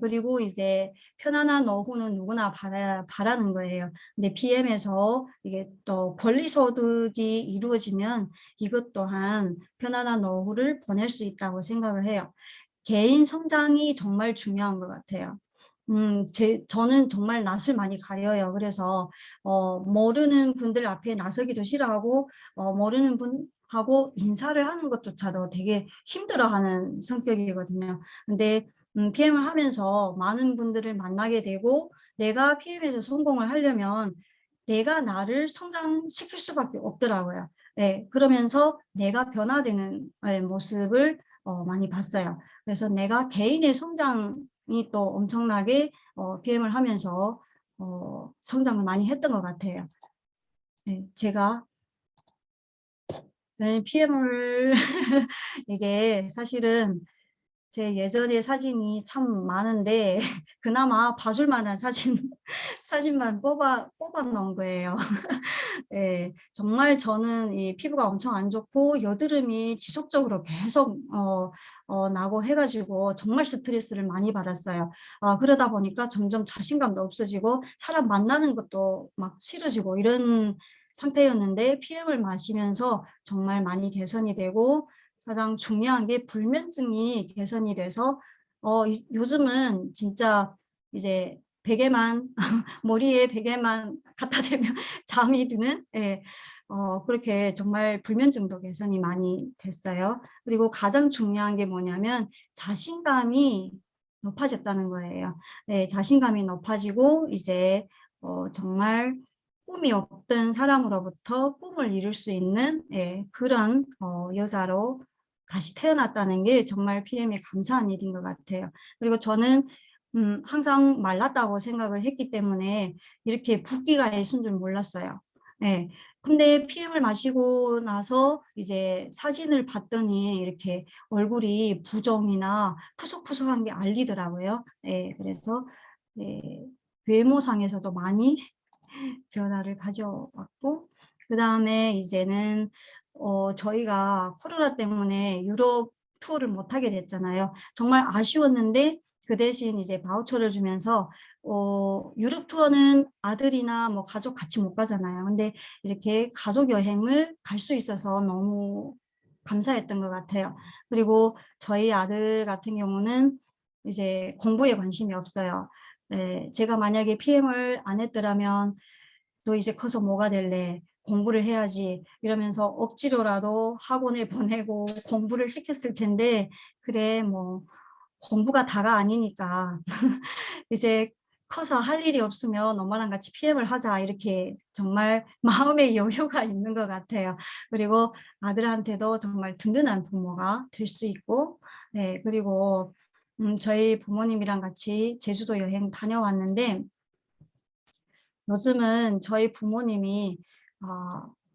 그리고 이제 편안한 오후는 누구나 바라는 거예요. 근데 PM에서 이게 또 권리소득이 이루어지면 이것 또한 편안한 오후를 보낼 수 있다고 생각을 해요. 개인 성장이 정말 중요한 것 같아요. 저는 정말 낯을 많이 가려요. 그래서, 모르는 분들 앞에 나서기도 싫어하고, 모르는 분하고 인사를 하는 것조차도 되게 힘들어하는 성격이거든요. 근데, PM을 하면서 많은 분들을 만나게 되고, 내가 PM에서 성공을 하려면 내가 나를 성장시킬 수밖에 없더라고요. 네, 그러면서 내가 변화되는 모습을 많이 봤어요. 그래서 내가 개인의 성장이 또 엄청나게 PM을 하면서 성장을 많이 했던 것 같아요. 네, 저는 PM을 이게 사실은 제 예전의 사진이 참 많은데 그나마 봐줄 만한 사진만 뽑아 놓은 거예요. 네, 정말 저는 이 피부가 엄청 안 좋고 여드름이 지속적으로 계속 나고 해가지고 정말 스트레스를 많이 받았어요. 그러다 보니까 점점 자신감도 없어지고 사람 만나는 것도 막 싫어지고 이런 상태였는데 PM을 마시면서 정말 많이 개선이 되고 가장 중요한 게 불면증이 개선이 돼서 요즘은 진짜 이제 베개만 머리에 베개만 갖다 대면 잠이 드는 그렇게 정말 불면증도 개선이 많이 됐어요. 그리고 가장 중요한 게 뭐냐면 자신감이 높아졌다는 거예요. 네, 자신감이 높아지고 이제 정말 꿈이 없던 사람으로부터 꿈을 이룰 수 있는 그런 여자로 다시 태어났다는 게 정말 PM이 감사한 일인 것 같아요. 그리고 저는 항상 말랐다고 생각을 했기 때문에 이렇게 붓기가 있은 줄 몰랐어요. 네. 근데 PM을 마시고 나서 이제 사진을 봤더니 이렇게 얼굴이 부종이나 푸석푸석한 게 알리더라고요. 네. 그래서 네, 외모상에서도 많이 변화를 가져왔고, 그 다음에 이제는 저희가 코로나 때문에 유럽 투어를 못하게 됐잖아요. 정말 아쉬웠는데 그 대신 이제 바우처를 주면서 유럽 투어는 아들이나 뭐 가족 같이 못 가잖아요. 근데 이렇게 가족 여행을 갈 수 있어서 너무 감사했던 것 같아요. 그리고 저희 아들 같은 경우는 이제 공부에 관심이 없어요. 네, 제가 만약에 PM을 안 했더라면 너 이제 커서 뭐가 될래? 공부를 해야지. 이러면서 억지로라도 학원에 보내고 공부를 시켰을 텐데, 그래, 뭐, 공부가 다가 아니니까. 이제 커서 할 일이 없으면 엄마랑 같이 PM을 하자. 이렇게 정말 마음의 여유가 있는 것 같아요. 그리고 아들한테도 정말 든든한 부모가 될 수 있고, 네, 그리고 저희 부모님이랑 같이 제주도 여행 다녀왔는데, 요즘은 저희 부모님이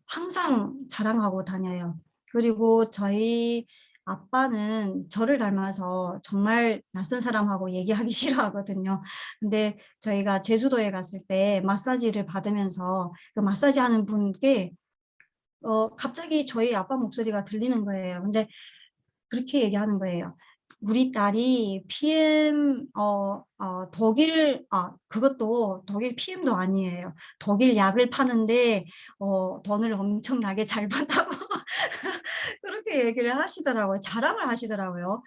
항상 자랑하고 다녀요. 그리고 저희 아빠는 저를 닮아서 정말 낯선 사람하고 얘기하기 싫어하거든요. 근데 저희가 제주도에 갔을 때 마사지를 받으면서 그 마사지 하는 분께 갑자기 저희 아빠 목소리가 들리는 거예요. 근데 그렇게 얘기하는 거예요. 우리 딸이 PM 그것도 독일 PM도 아니에요. 독일 약을 파는데 돈을 엄청나게 잘 번다고 그렇게 얘기를 하시더라고요. 자랑을 하시더라고요.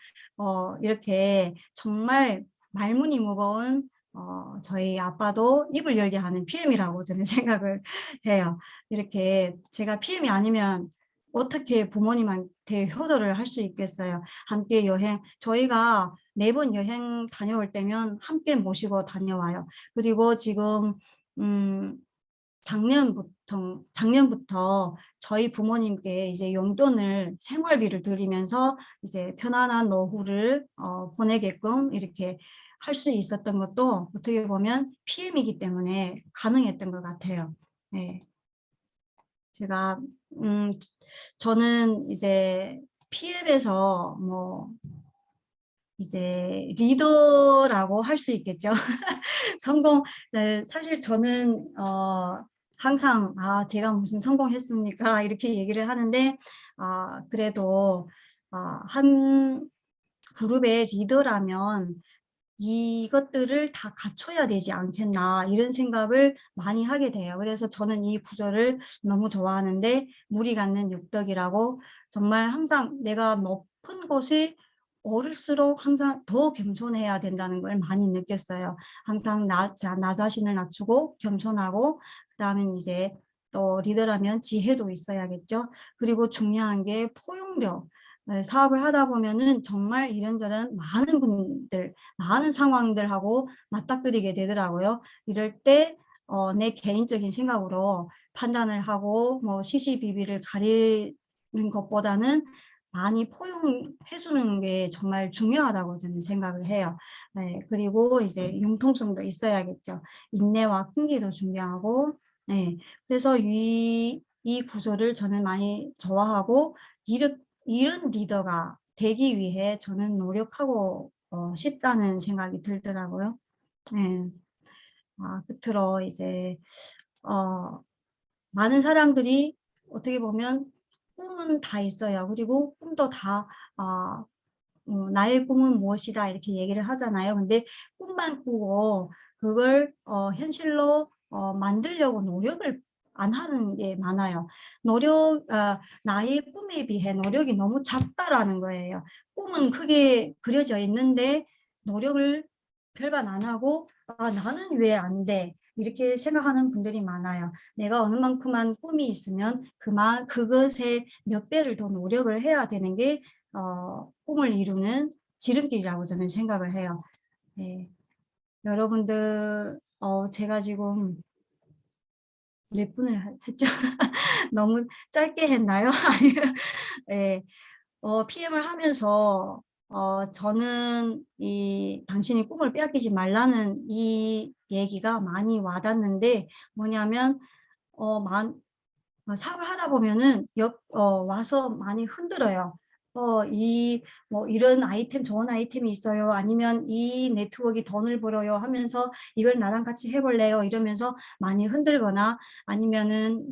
이렇게 정말 말문이 무거운 저희 아빠도 입을 열게 하는 PM이라고 저는 생각을 해요. 이렇게 제가 PM이 아니면 어떻게 부모님한테 효도를 할 수 있겠어요. 함께 여행, 저희가 매번 여행 다녀올 때면 함께 모시고 다녀와요. 그리고 지금 작년부터 저희 부모님께 이제 용돈을 생활비를 드리면서 이제 편안한 노후를 보내게끔 이렇게 할 수 있었던 것도 어떻게 보면 PM이기 때문에 가능했던 것 같아요. 네. 제가 저는 이제 PM에서 뭐 이제 리더라고 할 수 있겠죠. 성공, 네, 사실 저는 항상 제가 무슨 성공했습니까? 이렇게 얘기를 하는데 그래도 한 그룹의 리더라면 이것들을 다 갖춰야 되지 않겠나 이런 생각을 많이 하게 돼요. 그래서 저는 이 구절을 너무 좋아하는데 무리 갖는 육덕이라고 정말 항상 내가 높은 곳에 오를수록 항상 더 겸손해야 된다는 걸 많이 느꼈어요. 항상 나 자신을 낮추고 겸손하고 그다음에 이제 또 리더라면 지혜도 있어야겠죠. 그리고 중요한 게 포용력. 사업을 하다 보면은 정말 이런저런 많은 분들, 많은 상황들하고 맞닥뜨리게 되더라고요. 이럴 때 내 개인적인 생각으로 판단을 하고 뭐 시시비비를 가리는 것보다는 많이 포용해 주는 게 정말 중요하다고 저는 생각을 해요. 네, 그리고 이제 융통성도 있어야겠죠. 인내와 끈기도 중요하고, 네, 그래서 이 구조를 저는 많이 좋아하고 이런 리더가 되기 위해 저는 노력하고 싶다는 생각이 들더라고요. 네. 끝으로 이제 많은 사람들이 어떻게 보면 꿈은 다 있어요. 그리고 꿈도 다 나의 꿈은 무엇이다 이렇게 얘기를 하잖아요. 근데 꿈만 꾸고 그걸 현실로 만들려고 노력을 안 하는 게 많아요. 나의 꿈에 비해 노력이 너무 작다라는 거예요. 꿈은 크게 그려져 있는데 노력을 별반 안 하고 나는 왜 안 돼? 이렇게 생각하는 분들이 많아요. 내가 어느 만큼만 꿈이 있으면 그것에 몇 배를 더 노력을 해야 되는 게 꿈을 이루는 지름길이라고 저는 생각을 해요. 네. 여러분들, 제가 지금 몇 분을 했죠? 너무 짧게 했나요? 네. PM을 하면서 저는 당신이 꿈을 빼앗기지 말라는 이 얘기가 많이 와닿는데 뭐냐면 사업을 하다 보면은 와서 많이 흔들어요. 뭐 이런 아이템, 좋은 아이템이 있어요. 아니면 이 네트워크가 돈을 벌어요 하면서 이걸 나랑 같이 해볼래요. 이러면서 많이 흔들거나 아니면은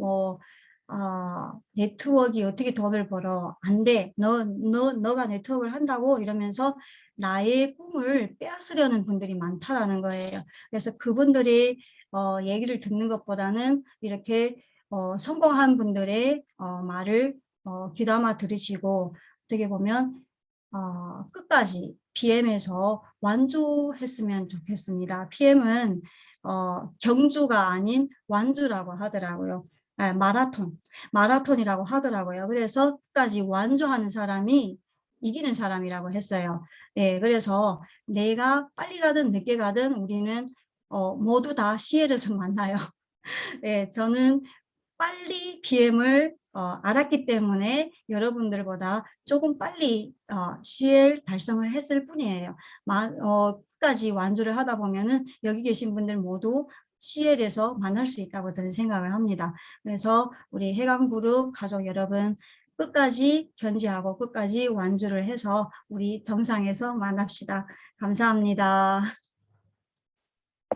네트워크가 어떻게 돈을 벌어? 안 돼. 너가 네트워크를 한다고 이러면서 나의 꿈을 빼앗으려는 분들이 많다라는 거예요. 그래서 그분들이 얘기를 듣는 것보다는 이렇게 성공한 분들의 말을 귀담아 들으시고 어떻게 보면 끝까지 PM에서 완주했으면 좋겠습니다. PM은 경주가 아닌 완주라고 하더라고요. 마라톤이라고 하더라고요. 그래서 끝까지 완주하는 사람이 이기는 사람이라고 했어요. 네, 그래서 내가 빨리 가든 늦게 가든 우리는 모두 다 CL에서 만나요. 네, 저는 빨리 BM을 알았기 때문에 여러분들보다 조금 빨리 CL 달성을 했을 뿐이에요. 끝까지 완주를 하다 보면은 여기 계신 분들 모두 CL에서 만날 수 있다고 저는 생각을 합니다. 그래서 우리 해강그룹 가족 여러분 끝까지 견지하고 끝까지 완주를 해서 우리 정상에서 만납시다. 감사합니다.